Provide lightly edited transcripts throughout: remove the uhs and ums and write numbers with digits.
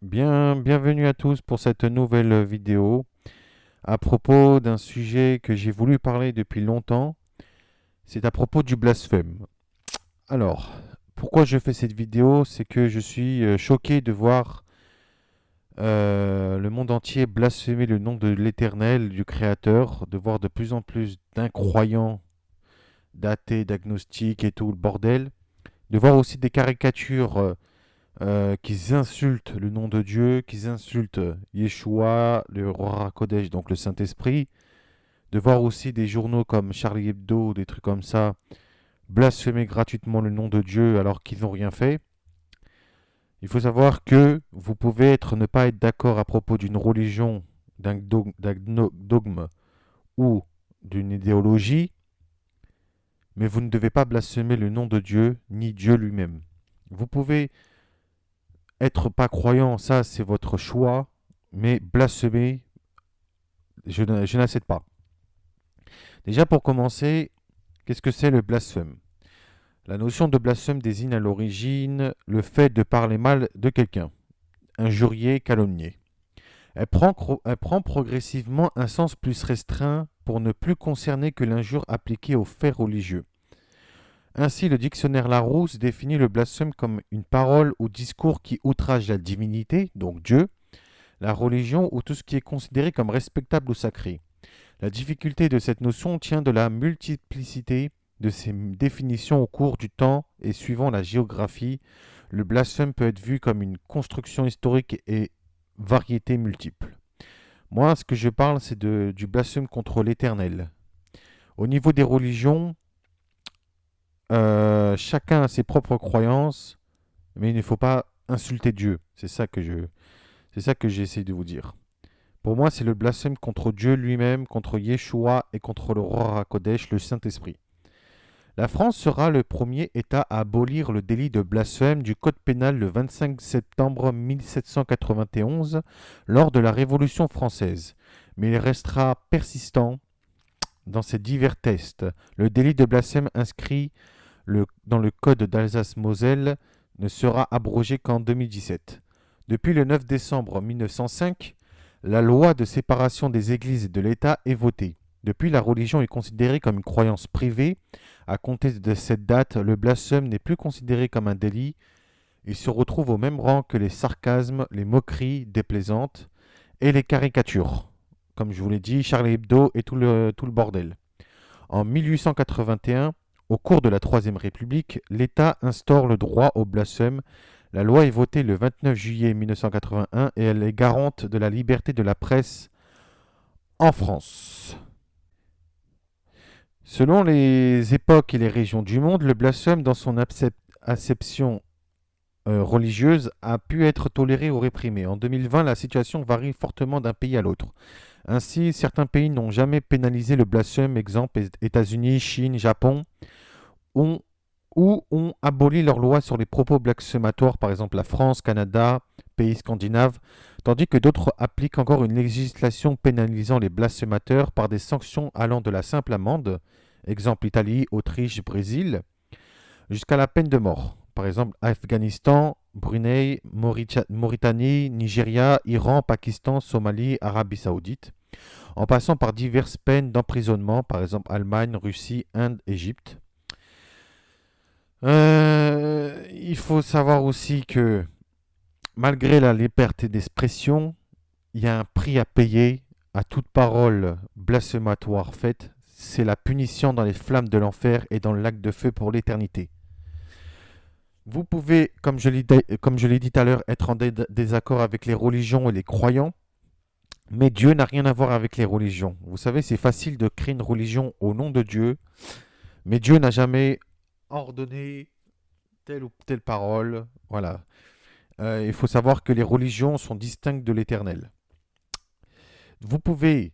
Bienvenue à tous pour cette nouvelle vidéo à propos d'un sujet que j'ai voulu parler depuis longtemps. C'est à propos du blasphème. Alors, pourquoi je fais cette vidéo? C'est que je suis choqué de voir le monde entier blasphémer le nom de l'Éternel, du Créateur, de voir de plus en plus d'incroyants, d'athées, d'agnostiques et tout le bordel, de voir aussi des caricatures qu'ils insultent le nom de Dieu, qu'ils insultent Yeshua, le roi Kodesh, donc le Saint-Esprit, de voir aussi des journaux comme Charlie Hebdo, des trucs comme ça, blasphémer gratuitement le nom de Dieu alors qu'ils n'ont rien fait. Il faut savoir que vous pouvez ne pas être d'accord à propos d'une religion, d'un dogme ou d'une idéologie, mais vous ne devez pas blasphémer le nom de Dieu ni Dieu lui-même. Vous pouvez être pas croyant, ça c'est votre choix, mais blasphémer, je n'accepte pas. Déjà pour commencer, qu'est-ce que c'est le blasphème? La notion de blasphème désigne à l'origine le fait de parler mal de quelqu'un, injurier, calomnier. Elle prend progressivement un sens plus restreint pour ne plus concerner que l'injure appliquée aux faits religieux. Ainsi, le dictionnaire Larousse définit le blasphème comme une parole ou discours qui outrage la divinité, donc Dieu, la religion ou tout ce qui est considéré comme respectable ou sacré. La difficulté de cette notion tient de la multiplicité de ses définitions au cours du temps et suivant la géographie. Le blasphème peut être vu comme une construction historique et variété multiple. Moi, ce que je parle, c'est du blasphème contre l'Éternel. Au niveau des religions, chacun a ses propres croyances, mais il ne faut pas insulter Dieu. C'est ça que j'essaie de vous dire. Pour moi, c'est le blasphème contre Dieu lui-même, contre Yeshua et contre le roi Hakodesh, le Saint-Esprit. La France sera le premier État à abolir le délit de blasphème du Code pénal le 25 septembre 1791 lors de la Révolution française. Mais il restera persistant dans ses divers tests. Le délit de blasphème inscrit dans le Code d'Alsace-Moselle ne sera abrogé qu'en 2017. Depuis le 9 décembre 1905, la loi de séparation des églises et de l'État est votée. Depuis, la religion est considérée comme une croyance privée. À compter de cette date, le blasphème n'est plus considéré comme un délit. Il se retrouve au même rang que les sarcasmes, les moqueries déplaisantes et les caricatures. Comme je vous l'ai dit, Charlie Hebdo et tout le bordel. En 1881, au cours de la Troisième République, l'État instaure le droit au blasphème. La loi est votée le 29 juillet 1981 et elle est garante de la liberté de la presse en France. Selon les époques et les régions du monde, le blasphème dans son acception religieuse a pu être toléré ou réprimé. En 2020, la situation varie fortement d'un pays à l'autre. Ainsi, certains pays n'ont jamais pénalisé le blasphème, exemple États-Unis, Chine, Japon, ont, ou ont aboli leurs lois sur les propos blasphématoires, par exemple la France, Canada, pays scandinaves, tandis que d'autres appliquent encore une législation pénalisant les blasphémateurs par des sanctions allant de la simple amende, exemple Italie, Autriche, Brésil, jusqu'à la peine de mort. Par exemple, Afghanistan, Brunei, Mauritanie, Nigeria, Iran, Pakistan, Somalie, Arabie Saoudite, en passant par diverses peines d'emprisonnement, par exemple Allemagne, Russie, Inde, Égypte. Il faut savoir aussi que malgré la liberté d'expression, il y a un prix à payer à toute parole blasphématoire faite. C'est la punition dans les flammes de l'enfer et dans le lac de feu pour l'éternité. Vous pouvez, comme je l'ai dit tout à l'heure, être en désaccord avec les religions et les croyants, mais Dieu n'a rien à voir avec les religions. Vous savez, c'est facile de créer une religion au nom de Dieu, mais Dieu n'a jamais ordonné telle ou telle parole. Voilà. Il faut savoir que les religions sont distinctes de l'Éternel. Vous pouvez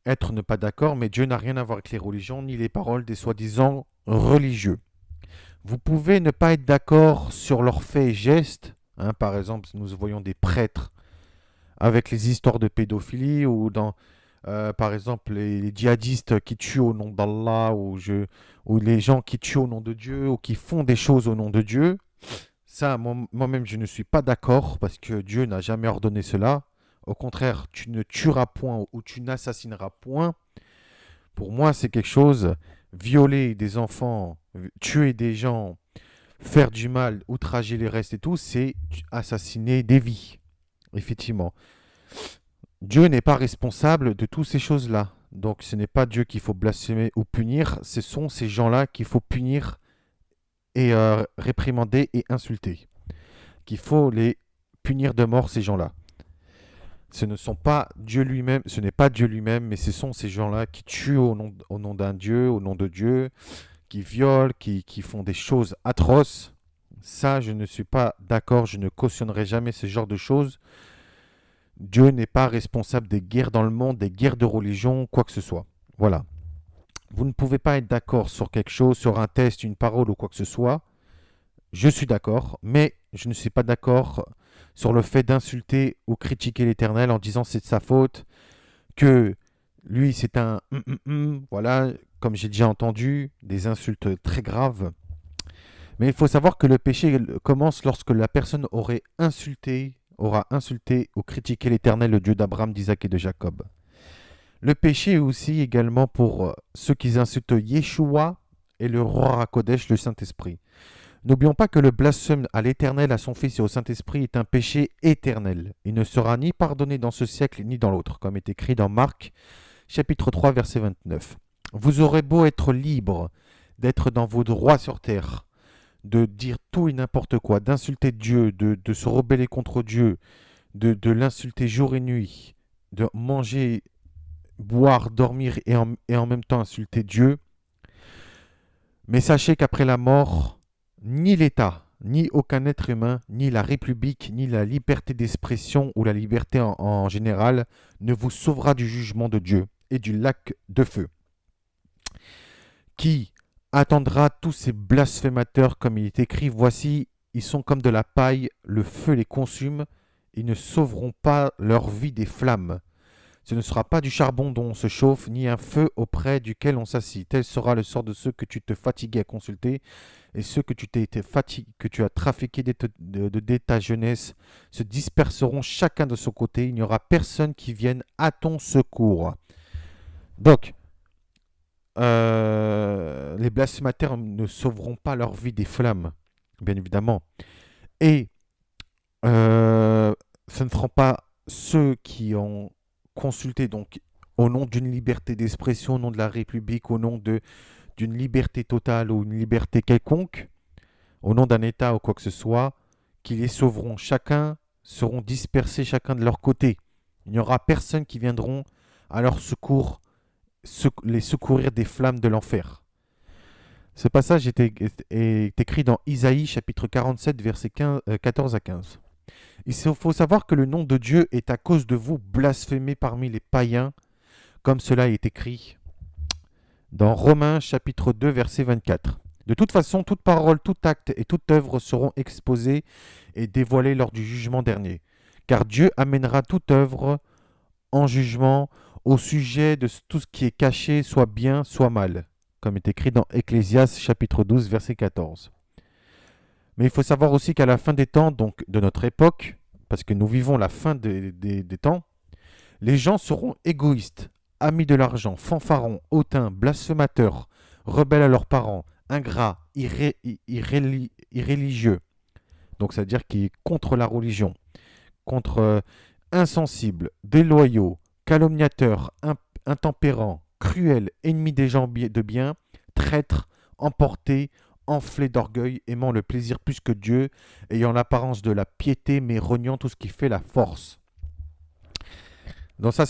ne pas d'accord, mais Dieu n'a rien à voir avec les religions ni les paroles des soi-disant religieux. Vous pouvez ne pas être d'accord sur leurs faits et gestes. Hein, par exemple, nous voyons des prêtres avec les histoires de pédophilie ou par exemple, les djihadistes qui tuent au nom d'Allah ou les gens qui tuent au nom de Dieu ou qui font des choses au nom de Dieu. Ça, moi-même, je ne suis pas d'accord parce que Dieu n'a jamais ordonné cela. Au contraire, tu ne tueras point ou tu n'assassineras point. Pour moi, c'est quelque chose, violer des enfants, tuer des gens, faire du mal, outrager les restes et tout, c'est assassiner des vies, effectivement. Dieu n'est pas responsable de toutes ces choses-là. Donc ce n'est pas Dieu qu'il faut blasphémer ou punir, ce sont ces gens-là qu'il faut punir et réprimander et insulter. Qu'il faut les punir de mort, ces gens-là. Ce ne sont pas Dieu lui-même, ce n'est pas Dieu lui-même, mais ce sont ces gens-là qui tuent au nom d'un Dieu, au nom de Dieu, qui violent, qui font des choses atroces. Ça, je ne suis pas d'accord, je ne cautionnerai jamais ce genre de choses. Dieu n'est pas responsable des guerres dans le monde, des guerres de religion, quoi que ce soit. Voilà. Vous ne pouvez pas être d'accord sur quelque chose, sur un test, une parole ou quoi que ce soit. Je suis d'accord, mais je ne suis pas d'accord sur le fait d'insulter ou critiquer l'Éternel en disant c'est de sa faute, que lui c'est un voilà, comme j'ai déjà entendu, des insultes très graves. Mais il faut savoir que le péché commence lorsque la personne aura insulté ou critiqué l'Éternel, le Dieu d'Abraham, d'Isaac et de Jacob. Le péché est aussi également pour ceux qui insultent Yeshua et le roi Hakodesh, le Saint-Esprit. N'oublions pas que le blasphème à l'Éternel, à son Fils et au Saint-Esprit est un péché éternel. Il ne sera ni pardonné dans ce siècle ni dans l'autre, comme est écrit dans Marc, chapitre 3, verset 29. Vous aurez beau être libre d'être dans vos droits sur terre, de dire tout et n'importe quoi, d'insulter Dieu, de se rebeller contre Dieu, de l'insulter jour et nuit, de manger, boire, dormir et en même temps insulter Dieu. Mais sachez qu'après la mort, ni l'État, ni aucun être humain, ni la République, ni la liberté d'expression ou la liberté en général ne vous sauvera du jugement de Dieu et du lac de feu, qui attendra tous ces blasphémateurs, comme il est écrit, voici, ils sont comme de la paille, le feu les consume, ils ne sauveront pas leur vie des flammes. Ce ne sera pas du charbon dont on se chauffe, ni un feu auprès duquel on s'assit. Tel sera le sort de ceux que tu te fatiguais à consulter, et ceux que que tu as trafiqués dès ta jeunesse se disperseront chacun de son côté. Il n'y aura personne qui vienne à ton secours. Donc, les blasphémateurs ne sauveront pas leur vie des flammes, bien évidemment. Et ce ne seront pas ceux qui ont consulté, donc au nom d'une liberté d'expression, au nom de la République, au nom d'une liberté totale ou une liberté quelconque, au nom d'un État ou quoi que ce soit, qui les sauveront. Chacun seront dispersés chacun de leur côté. Il n'y aura personne qui viendront à leur secours, les secourir des flammes de l'enfer. Ce passage est écrit dans Isaïe chapitre 47, versets 14 à 15. Il faut savoir que le nom de Dieu est à cause de vous blasphémé parmi les païens, comme cela est écrit dans Romains chapitre 2, verset 24. De toute façon, toute parole, tout acte et toute œuvre seront exposés et dévoilés lors du jugement dernier. Car Dieu amènera toute œuvre en jugement au sujet de tout ce qui est caché, soit bien, soit mal, comme est écrit dans Ecclésiaste chapitre 12, verset 14. Mais il faut savoir aussi qu'à la fin des temps, donc de notre époque, parce que nous vivons la fin des temps, les gens seront égoïstes, amis de l'argent, fanfarons, hautains, blasphémateurs, rebelles à leurs parents, ingrats, irréligieux. Donc, c'est-à-dire qui est contre la religion, contre insensibles, déloyaux, calomniateurs, intempérants, cruels, ennemis des gens de bien, traîtres, emportés, enflés d'orgueil, aimant le plaisir plus que Dieu, ayant l'apparence de la piété, mais reniant tout ce qui fait la force. Donc ça,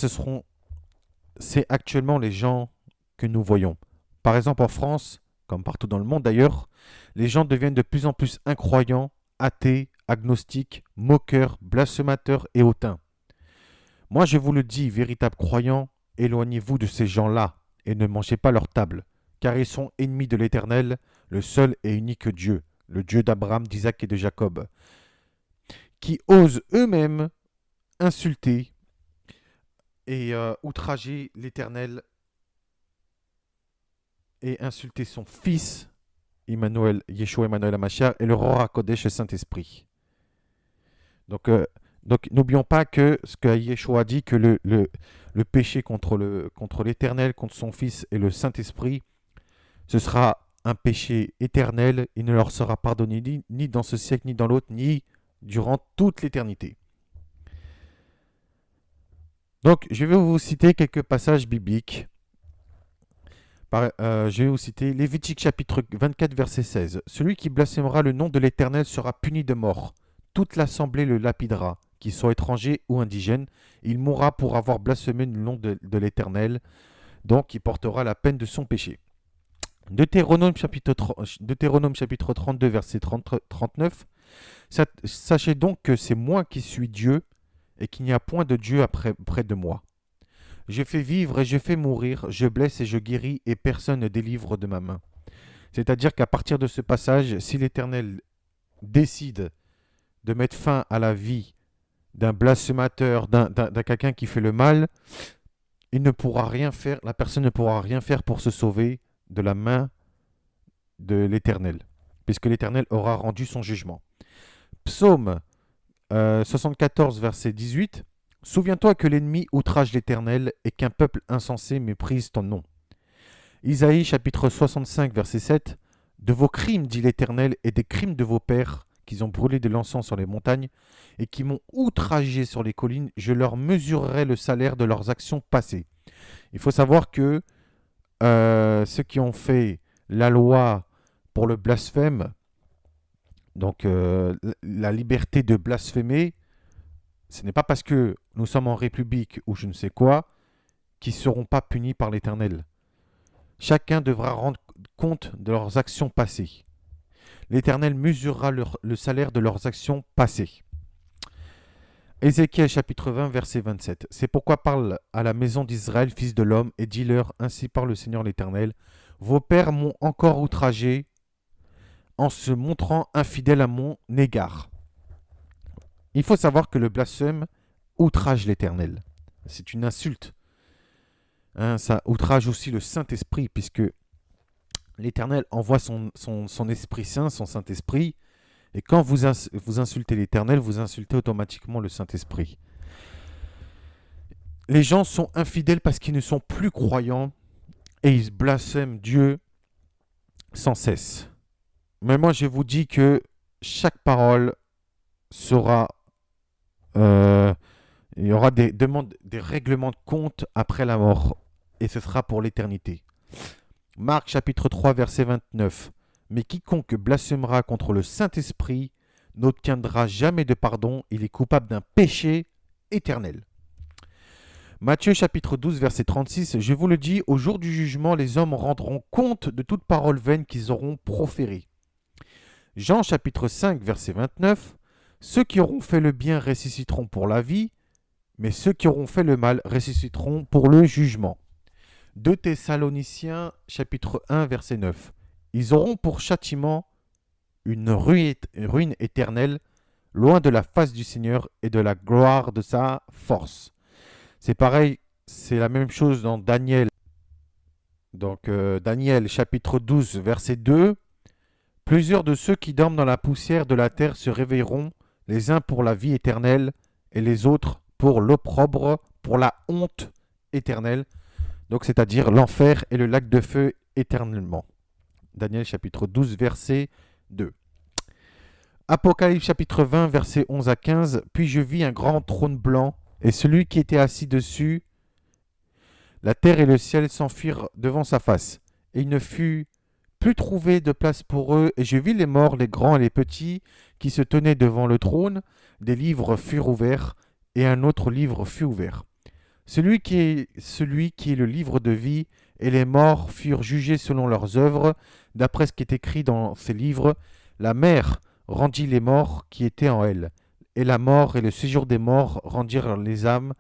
c'est actuellement les gens que nous voyons. Par exemple, en France, comme partout dans le monde d'ailleurs, les gens deviennent de plus en plus incroyants, athées, agnostiques, moqueurs, blasphémateurs et hautains. Moi, je vous le dis, véritables croyants, éloignez-vous de ces gens-là et ne mangez pas leur table, car ils sont ennemis de l'Éternel, le seul et unique Dieu, le Dieu d'Abraham, d'Isaac et de Jacob, qui osent eux-mêmes insulter et outrager l'Éternel et insulter son Fils Emmanuel, Yeshua Emmanuel Hamashiach, et le Rora Kodesh, le Saint-Esprit. Donc, euh, donc, n'oublions pas que ce que Yeshua a dit, que le péché contre l'Éternel, contre son Fils et le Saint-Esprit, ce sera un péché éternel. Il ne leur sera pardonné ni dans ce siècle, ni dans l'autre, ni durant toute l'éternité. Donc, je vais vous citer quelques passages bibliques. Je vais vous citer Lévitique chapitre 24, verset 16. Celui qui blasphémera le nom de l'Éternel sera puni de mort. Toute l'assemblée le lapidera, qu'il soit étranger ou indigène. Il mourra pour avoir blasphémé le nom de l'Éternel. Donc, il portera la peine de son péché. Deutéronome chapitre 32, verset 39. Sachez donc que c'est moi qui suis Dieu et qu'il n'y a point de Dieu près de moi. Je fais vivre et je fais mourir, je blesse et je guéris, et personne ne délivre de ma main. C'est-à-dire qu'à partir de ce passage, si l'Éternel décide de mettre fin à la vie d'un blasphémateur, d'un quelqu'un qui fait le mal, il ne pourra rien faire, la personne ne pourra rien faire pour se sauver de la main de l'Éternel, puisque l'Éternel aura rendu son jugement. Psaume 74, verset 18. Souviens-toi que l'ennemi outrage l'Éternel et qu'un peuple insensé méprise ton nom. Isaïe chapitre 65, verset 7. De vos crimes, dit l'Éternel, et des crimes de vos pères, qu'ils ont brûlé de l'encens sur les montagnes, et qui m'ont outragé sur les collines, je leur mesurerai le salaire de leurs actions passées. Il faut savoir que ceux qui ont fait la loi pour le blasphème, donc la liberté de blasphémer, ce n'est pas parce que nous sommes en République ou je ne sais quoi qu'ils ne seront pas punis par l'Éternel. Chacun devra rendre compte de leurs actions passées. L'Éternel mesurera le salaire de leurs actions passées. Ézéchiel chapitre 20, verset 27. C'est pourquoi parle à la maison d'Israël, fils de l'homme, et dis-leur, ainsi parle le Seigneur l'Éternel, vos pères m'ont encore outragé en se montrant infidèles à mon égard. Il faut savoir que le blasphème outrage l'Éternel. C'est une insulte. Ça outrage aussi le Saint-Esprit, puisque l'Éternel envoie son Esprit Saint, son Saint-Esprit, et quand vous insultez l'Éternel, vous insultez automatiquement le Saint-Esprit. Les gens sont infidèles parce qu'ils ne sont plus croyants, et ils blasphèment Dieu sans cesse. Mais moi, je vous dis que chaque parole sera... il y aura des demandes, des règlements de compte après la mort, et ce sera pour l'éternité. Marc chapitre 3, verset 29. Mais quiconque blasphémera contre le Saint-Esprit n'obtiendra jamais de pardon, il est coupable d'un péché éternel. Matthieu chapitre 12, verset 36. Je vous le dis, au jour du jugement, les hommes rendront compte de toute parole vaine qu'ils auront proférée. Jean chapitre 5, verset 29. Ceux qui auront fait le bien ressusciteront pour la vie, mais ceux qui auront fait le mal ressusciteront pour le jugement. 2 Thessaloniciens chapitre 1, verset 9. Ils auront pour châtiment une ruine éternelle, loin de la face du Seigneur et de la gloire de sa force. C'est pareil, c'est la même chose dans Daniel. Donc Daniel chapitre 12, verset 2. Plusieurs de ceux qui dorment dans la poussière de la terre se réveilleront, les uns pour la vie éternelle et les autres pour l'opprobre, pour la honte éternelle. Donc c'est-à-dire l'enfer et le lac de feu éternellement. Daniel chapitre 12, verset 2. Apocalypse chapitre 20, verset 11 à 15. Puis je vis un grand trône blanc, et celui qui était assis dessus, la terre et le ciel s'enfuirent devant sa face. Et il ne fut plus trouvé de place pour eux, et je vis les morts, les grands et les petits, qui se tenaient devant le trône. Des livres furent ouverts, et un autre livre fut ouvert. Celui qui est le livre de vie, et les morts furent jugés selon leurs œuvres, d'après ce qui est écrit dans ces livres. La mer rendit les morts qui étaient en elle, et la mort et le séjour des morts rendirent les âmes,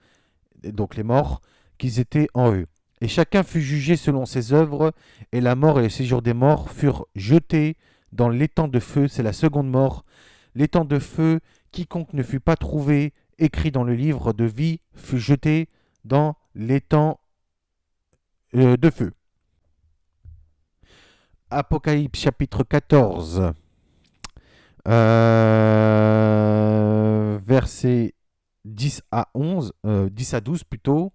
donc les morts, qui étaient en eux. Et chacun fut jugé selon ses œuvres, et la mort et le séjour des morts furent jetés dans l'étang de feu, c'est la seconde mort. L'étang de feu, quiconque ne fut pas trouvé écrit dans le livre de vie fut jeté dans l'étang de feu. Apocalypse chapitre 14, versets 10 à 11, 10 à 12 plutôt.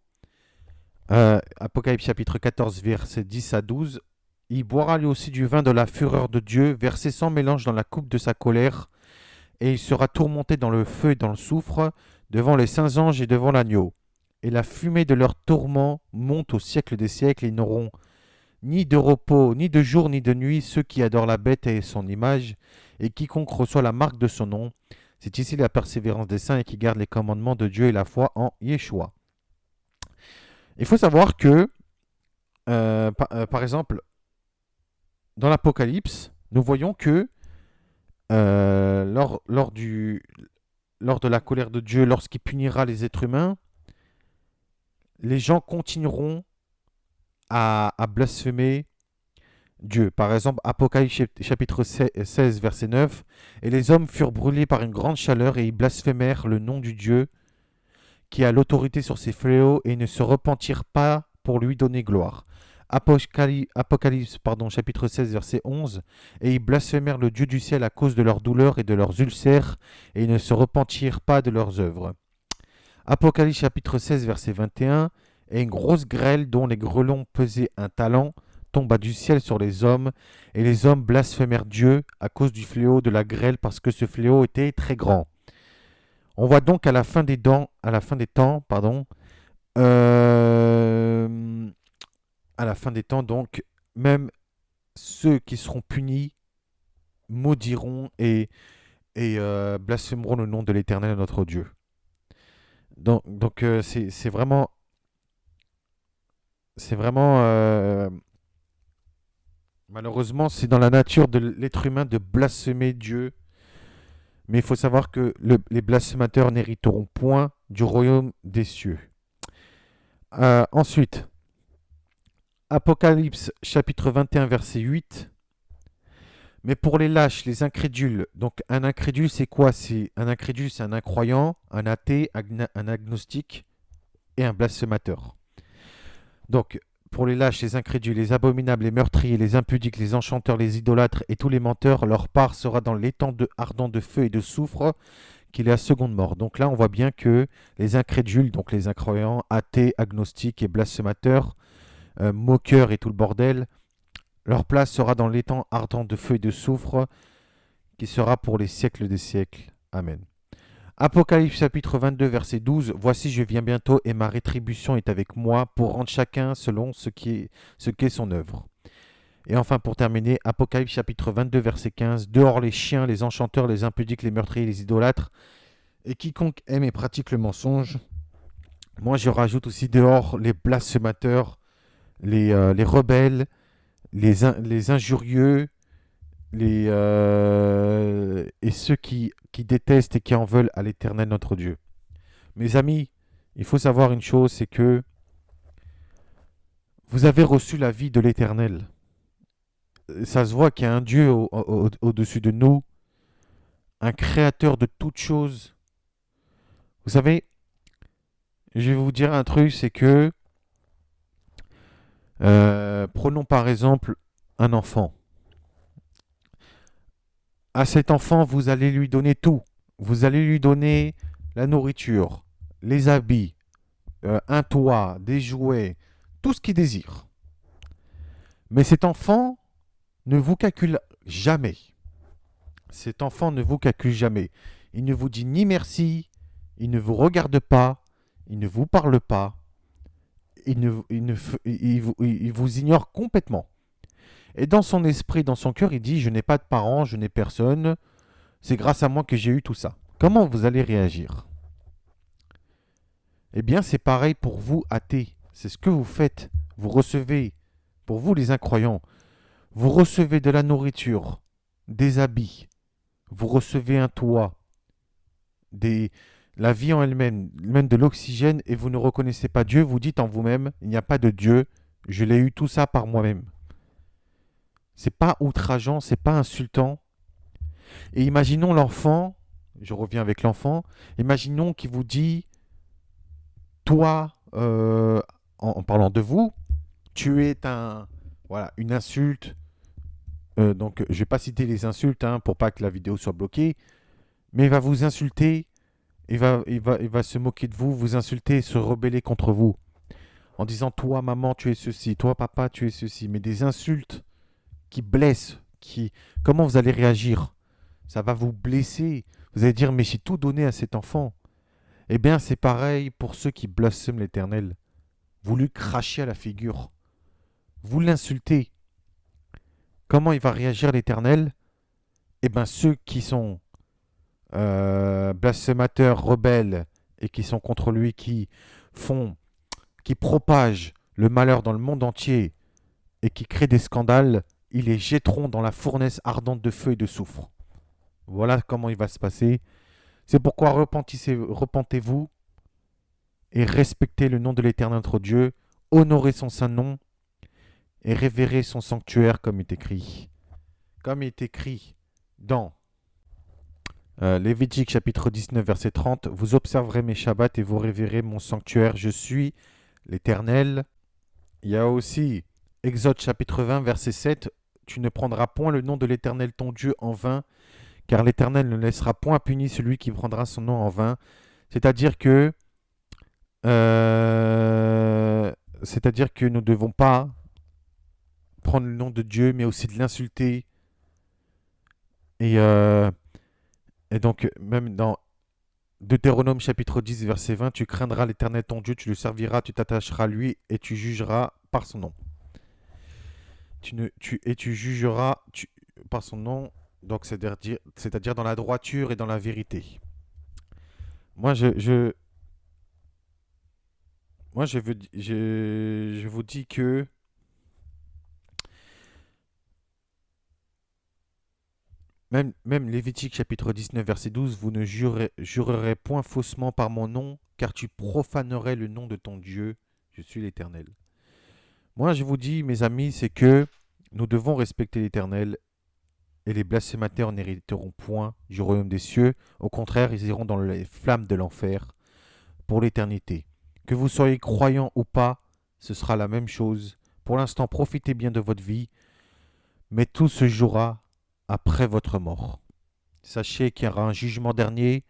Apocalypse chapitre 14, versets 10 à 12. Il boira lui aussi du vin de la fureur de Dieu, versé sans mélange dans la coupe de sa colère, et il sera tourmenté dans le feu et dans le soufre, devant les saints anges et devant l'agneau. Et la fumée de leur tourment monte au siècle des siècles, et ils n'auront ni de repos, ni de jour, ni de nuit, ceux qui adorent la bête et son image, et quiconque reçoit la marque de son nom. C'est ici la persévérance des saints et qui gardent les commandements de Dieu et la foi en Yeshua. Il faut savoir que, par exemple, dans l'Apocalypse, nous voyons que lors de la colère de Dieu, lorsqu'il punira les êtres humains, les gens continueront à blasphémer Dieu. Par exemple, Apocalypse chapitre 16, verset 9, et les hommes furent brûlés par une grande chaleur et ils blasphémèrent le nom du Dieu qui a l'autorité sur ces fléaux et ne se repentirent pas pour lui donner gloire. Apocalypse chapitre 16, verset 11, et ils blasphémèrent le Dieu du ciel à cause de leurs douleurs et de leurs ulcères, et ils ne se repentirent pas de leurs œuvres. Apocalypse chapitre 16, verset 21, et une grosse grêle dont les grelons pesaient un talent tomba du ciel sur les hommes, et les hommes blasphémèrent Dieu à cause du fléau de la grêle, parce que ce fléau était très grand. On voit donc à la fin des temps, à la fin des temps, donc, même ceux qui seront punis maudiront et blasphémeront le nom de l'Éternel notre Dieu. Donc c'est vraiment, malheureusement, c'est dans la nature de l'être humain de blasphémer Dieu. Mais il faut savoir que les blasphémateurs n'hériteront point du royaume des cieux. Ensuite, Apocalypse chapitre 21, verset 8. Mais pour les lâches, les incrédules, donc un incrédule, c'est quoi? Un incrédule, c'est un incroyant, un athée, un agnostique et un blasphémateur. Donc, pour les lâches, les incrédules, les abominables, les meurtriers, les impudiques, les enchanteurs, les idolâtres et tous les menteurs, leur part sera dans l'étang ardent de feu et de soufre, qui est la seconde mort. Donc là, on voit bien que les incrédules, donc les incroyants, athées, agnostiques et blasphémateurs, moqueurs et tout le bordel, leur place sera dans l'étang ardent de feu et de soufre, qui sera pour les siècles des siècles. Amen. Apocalypse chapitre 22, verset 12. Voici, je viens bientôt et ma rétribution est avec moi pour rendre chacun selon ce qu'est son œuvre. Et enfin, pour terminer, Apocalypse chapitre 22, verset 15. Dehors les chiens, les enchanteurs, les impudiques, les meurtriers, les idolâtres, et quiconque aime et pratique le mensonge. Moi, je rajoute aussi dehors les blasphémateurs, les rebelles, les injurieux, et ceux qui détestent et qui en veulent à l'Éternel notre Dieu. Mes amis, il faut savoir une chose, c'est que vous avez reçu la vie de l'Éternel. Ça se voit qu'il y a un Dieu au-dessus de nous, un créateur de toutes choses. Vous savez, je vais vous dire un truc, c'est que prenons par exemple un enfant. À cet enfant, vous allez lui donner tout. Vous allez lui donner la nourriture, les habits, un toit, des jouets, tout ce qu'il désire. Mais cet enfant ne vous calcule jamais. Cet enfant ne vous calcule jamais. Il ne vous dit ni merci, il ne vous regarde pas, il ne vous parle pas, il vous ignore complètement. Et dans son esprit, dans son cœur, il dit, je n'ai pas de parents, je n'ai personne, c'est grâce à moi que j'ai eu tout ça. Comment vous allez réagir? Eh bien, c'est pareil pour vous, athées. C'est ce que vous faites. Vous recevez, pour vous les incroyants, vous recevez de la nourriture, des habits, vous recevez un toit, la vie en elle-même, même de l'oxygène, et vous ne reconnaissez pas Dieu, vous dites en vous-même, il n'y a pas de Dieu, je l'ai eu tout ça par moi-même. C'est pas outrageant, c'est pas insultant. Et imaginons l'enfant, je reviens avec l'enfant, imaginons qu'il vous dit, toi, en parlant de vous, tu es une insulte, donc je vais pas citer les insultes hein, pour pas que la vidéo soit bloquée, mais il va vous insulter, il va se moquer de vous, vous insulter, se rebeller contre vous, en disant toi maman tu es ceci, toi papa tu es ceci, mais des insultes qui blessent, comment vous allez réagir? Ça va vous blesser. Vous allez dire mais j'ai tout donné à cet enfant. Eh bien c'est pareil pour ceux qui blasphèment l'Éternel. Vous lui crachez à la figure, vous l'insultez. Comment il va réagir l'Éternel? Eh bien ceux qui sont blasphémateurs, rebelles et qui sont contre lui, qui propagent le malheur dans le monde entier et qui créent des scandales, ils les jetteront dans la fournaise ardente de feu et de soufre. Voilà comment il va se passer. C'est pourquoi repentez-vous et respectez le nom de l'Éternel notre Dieu, honorez son saint nom et révérez son sanctuaire comme il est écrit. Comme il est écrit dans Lévitique chapitre 19 verset 30, vous observerez mes Shabbats et vous révérez mon sanctuaire, je suis l'Éternel. Il y a aussi Exode chapitre 20 verset 7, tu ne prendras point le nom de l'Éternel ton Dieu en vain, car l'Éternel ne laissera point puni celui qui prendra son nom en vain. C'est-à-dire que, nous ne devons pas prendre le nom de Dieu, mais aussi de l'insulter. Et, euh, et donc, même dans Deutéronome chapitre 10, verset 20, tu craindras l'Éternel ton Dieu, tu le serviras, tu t'attacheras à lui et tu jugeras par son nom. Tu jugeras par son nom, donc c'est-à-dire dans la droiture et dans la vérité. Moi, je vous dis que même Lévitique chapitre 19 verset 12, vous ne jurerez point faussement par mon nom, car tu profanerais le nom de ton Dieu, je suis l'Éternel. Moi je vous dis mes amis, c'est que nous devons respecter l'Éternel et les blasphémateurs n'hériteront point du royaume des cieux, au contraire ils iront dans les flammes de l'enfer pour l'éternité. Que vous soyez croyants ou pas, ce sera la même chose. Pour l'instant profitez bien de votre vie, mais tout se jouera après votre mort. Sachez qu'il y aura un jugement dernier,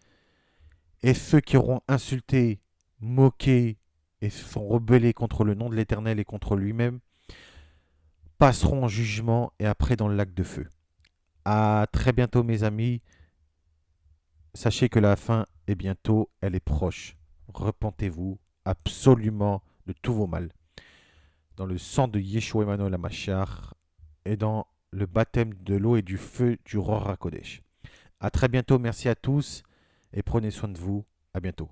et ceux qui auront insulté, moqué et se sont rebellés contre le nom de l'Éternel et contre lui-même, passeront en jugement et après dans le lac de feu. À très bientôt mes amis. Sachez que la fin est bientôt, elle est proche. Repentez-vous absolument de tous vos mâles. Dans le sang de Yeshua Emmanuel Hamashiach et dans le baptême de l'eau et du feu du Roi HaKodesh. À très bientôt, merci à tous et prenez soin de vous. À bientôt.